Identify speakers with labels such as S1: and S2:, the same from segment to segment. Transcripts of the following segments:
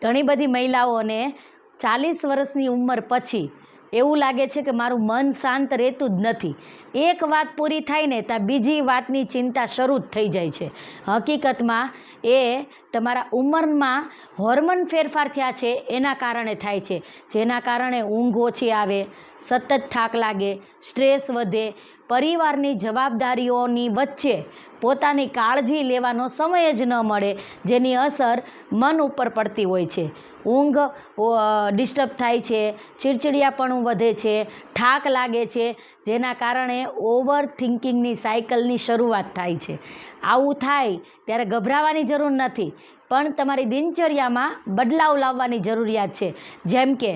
S1: ઘણી બધી મહિલાઓને 40 વર્ષની ઉંમર પછી એવું લાગે છે કે મારું મન શાંત રહેતું જ નથી. એક વાત પૂરી થાય ને ત્યાં બીજી વાતની ચિંતા શરૂ જ થઈ જાય છે. હકીકતમાં એ તમારા ઉંમરમાં હોર્મોન ફેરફાર થયા છે એના કારણે થાય છે, જેના કારણે ઊંઘ ઓછી આવે, સતત થાક લાગે, સ્ટ્રેસ વધે, પરિવારની જવાબદારીઓની વચ્ચે પોતાની કાળજી લેવાનો સમય જ ન મળે, જેની અસર મન ઉપર પડતી હોય છે. ઊંઘ ડિસ્ટર્બ થાય છે, ચીડચીડિયાપણું વધે છે, થાક લાગે છે, જેના કારણે ઓવર થિંકિંગની સાયકલની શરૂઆત થાય છે. આવું થાય ત્યારે ગભરાવાની જરૂર નથી, પણ તમારી દિનચર્યામાં બદલાવ લાવવાની જરૂરિયાત છે. જેમ કે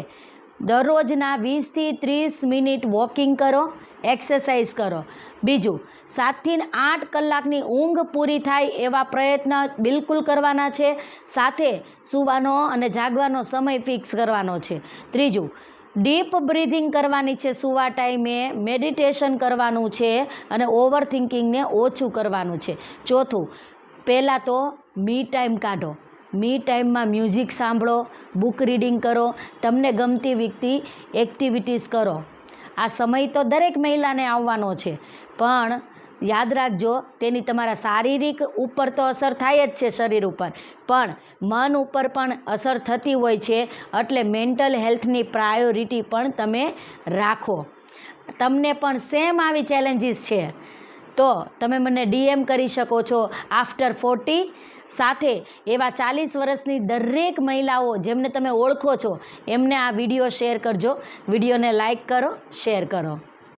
S1: દરરોજના 20થી 30 મિનિટ વોકિંગ કરો, એક્સરસાઇઝ કરો. બીજું, 7થી 8 કલાકની ઊંઘ પૂરી થાય એવા પ્રયત્ન બિલકુલ કરવાના છે. સાથે સૂવાનો અને જાગવાનો સમય ફિક્સ કરવાનો છે. ત્રીજું, ડીપ બ્રીધિંગ કરવાની છે સૂવા ટાઈમે, મેડિટેશન કરવાનું છે અને ઓવર થિંકિંગને ઓછું કરવાનું છે. ચોથું, પહેલાં તો મી ટાઈમ કાઢો. મી ટાઈમમાં મ્યુઝિક સાંભળો, બુક રીડિંગ કરો, તમને ગમતી એક્ટિવિટીઝ કરો. આ સમય તો દરેક મહિલાને આવવાનો છે, પણ યાદ રાખજો તેની તમારા શારીરિક ઉપર તો અસર થાય જ છે, શરીર ઉપર, પણ મન ઉપર પણ અસર થતી હોય છે. એટલે મેન્ટલ હેલ્થની પ્રાયોરિટી પણ તમે રાખો. તમને પણ સેમ આવી ચેલેન્જીસ છે તો તમે મને DM કરી શકો છો આફ્ટર 40. સાથે એવા 40 વર્ષની દરેક મહિલાઓ જેમને તમે ઓળખો છો એમને આ વિડીયો શેર કરજો. વિડીયોને લાઈક કરો, શેર કરો.